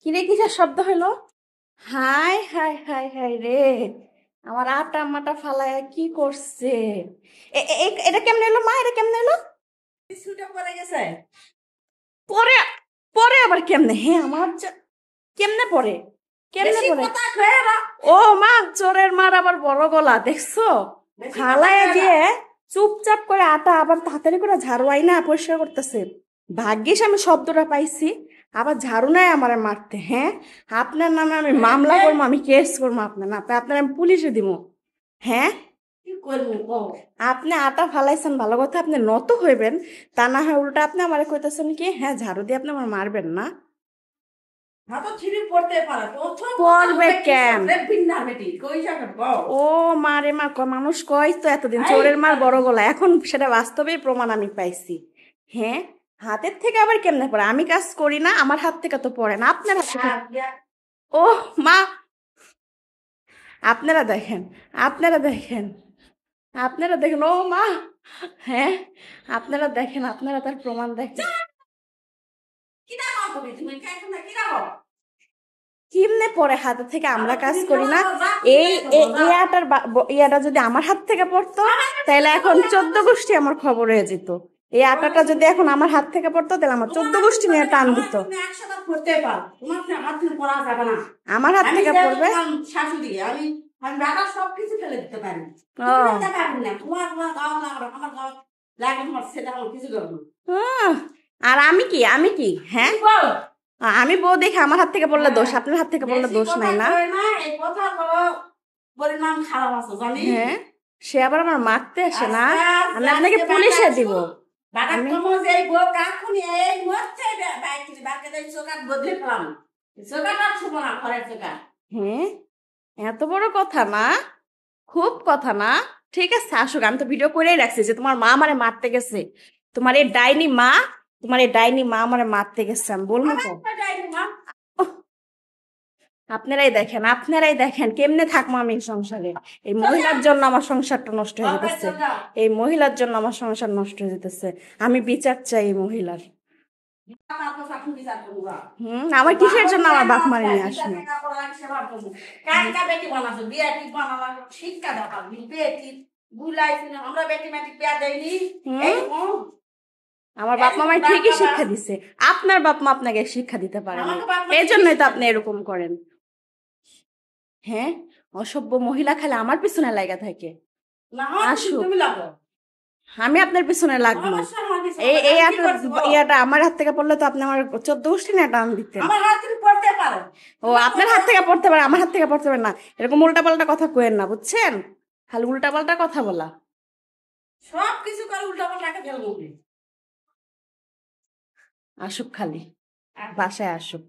কিরে কিসের শব্দ হইলো? হাই হাই হাই হাই রে, আমার আটা মাটা ফালায় কি করছে? এটা কেমনে এলো মা? এটা কেমনে এলো? বিস্কুটটা পড়ে গেছে। পরে পরে আবার কেমনে? হ্যাঁ কেমনে পরে? কেমনে বেশি পরে? কথা কয়ে না। ও মা, চোরের মার আবার বড় গলা দেখছো? বেশি কথা ফালায় কয়ে না। দিয়ে চুপচাপ করে আটা আবার তাড়াতাড়ি করে ঝাড়ু আইনা পরিষ্কার করতেছে। ভাগ্যিস আমি শব্দটা পাইছি। আবার ঝাড়ু নাই আমার মারতে। হ্যাঁ, আপনার নামে আমি মামলা করবো, আমি কেস করবো আপনার না, আপনার আমি পুলিশে দিব। হ্যাঁ, কি করবো কও? আপনি আটা ফালাইছেন ভালো কথা, আপনি নত হইবেন। তা না হয় উল্টা আপনি আমার কইতেছেন কি, হ্যাঁ ঝাড়ু দিয়ে আপনি আমার মারবেন না। হাতে ছিঁড়ি পড়তে পারে তো তো পড়বে কেন? ভিন্না বেটি কই যাবে কও? ও মারে মা, মানুষ কয় তো এতদিন এই চোরের মার বড় গলা, এখন সেটা বাস্তবেই প্রমাণ আমি পাইছি। হ্যাঁ, হাতের থেকে আবার কেমনে পড়ে? আমি কাজ করি না, আমার হাত থেকে তো পড়ে না, আপনার হাত থেকে। ও মা, আপনারা দেখেন, আপনারা দেখেন, আপনারা দেখেন, ও মা। হ্যাঁ, আপনারা দেখেন, আপনারা তার প্রমাণ দেখেন। কি না কও তুমি? তুমি কাইছো না কি না কও? কেমনে পড়ে হাতে থেকে? আমরা কাজ করি না। এই ইয়াটা যদি আমার হাত থেকে পড়তো, তাহলে এখন 14 গোষ্ঠী আমার খবর হয়ে যেত। এই আটাটা যদি এখন আমার হাত থেকে পড়তো, তাহলে আমার 14 গোষ্ঠী নিয়ে টান দিত। তুমি 100টা পড়তে পারো, তোমার হাত থেকে পড়া যাবে না। আমার হাত আমি থেকে যেহেতু পড়বে। তোমার শাশুড়ি, আমি আমি রান্নার সব কিছু ফেলে দিতে পারি। ও তুমি ফেলতে পারবে না। তোমার গাও লাগবে, আমার গাও লাগে, তোমার ছেলে আমার কিছু করবে না। আহ, আর আমি কি হ্যাঁ, কি বল? আমি বউ দেখে আমার হাত থেকে পড়লে দোষ, হ্যাঁ, আপনার হাত থেকে পড়লে বেশি দোষ কথা নাই না? কয় না, এই কথা বলো পরিণাম খারাপ আছে জানি। হ্যাঁ, সে আবার আমার মারতে আসে না। আজকে আমি আপনাকে আজকে পুলিশে দিব। বাগান আমি কমো যে এই বউ কাকুনি এই মরছে বাইক বাকে দেই চোকাট বদলে ফেলাম। চোকাট আর ছুবো না, ঘরের চোকাট। হ্যাঁ, এত বড় কথা না, খুব কথা না। ঠিক আছে, আসুক, আমি তো ভিডিও করেই রাখছি যে তোমার মা আমারে মারতে গেছে। তোমার এই ডাইনি মা, তোমার এই ডাইনি মা আমারে মারতে গেছে, আমি বলবো আমার তো। একটা যাইনি মা। ওহ, আপনারাই দেখেন, আপনারাই দেখেন কেমনে থাকবো আমি এই সংসারে। এই চল মহিলার যাও, জন্য আমার সংসারটা নষ্ট হয়ে বাপের যেতেছে। চল যাও। এই মহিলার জন্য আমার সংসার নষ্ট হয়ে যেতেছে। আমি বিচার চাই এই মহিলার। তারপর চাকরি বিচার করবো। আমার কিসের জন্য আমার বাপ মারে নিয়ে বিচার আসলো? টাকা করা লাগে সেবা করবো। কালকা বেটি বানাছো, বিয়া ঠিক বানালা, শিক্ষা দেওয়া বেটি বুলাইছি না, আমরা বেটি মেটি বিয়া দেয়নি। এই আমার বাপ মা আমায় ঠিকই শিক্ষা দিছে, আপনার বাপ মা আপনাকে শিক্ষা দিতে পারে না। আমাকে বাপ মা এই ঠিকই জন্যই তো শিক্ষা আপনি দিছে। এরকম করেন। হ্যাঁ, অসভ্য মহিলা খালি আমার পিছনে লাগা থাকে। না হয় আসুক, তুমি লাগো। আমি আপনার পিছনে লাগবো। অবশ্যই আমার পিছনে এই লাগো। এই আমি কি আটার করছি বল? ইয়াটা আমার হাত থেকে পড়লে তো আপনি আমার 14 গোষ্ঠী নিয়ে টান দিতেন। আমার হাত তুমি পড়তে পারো। ও, তোমার আপনার কথা হাত থেকে পড়তে পারে, আমার হাত থেকে পড়তে পারে না। এরকম উল্টাপাল্টা কথা কোয়েন না, বুঝছেন? খালি উল্টাপাল্টা কথা বলা। সব কিছু করে উল্টা পাল্টা ফেলবো। আসুক খালি, বাসায় আসুক।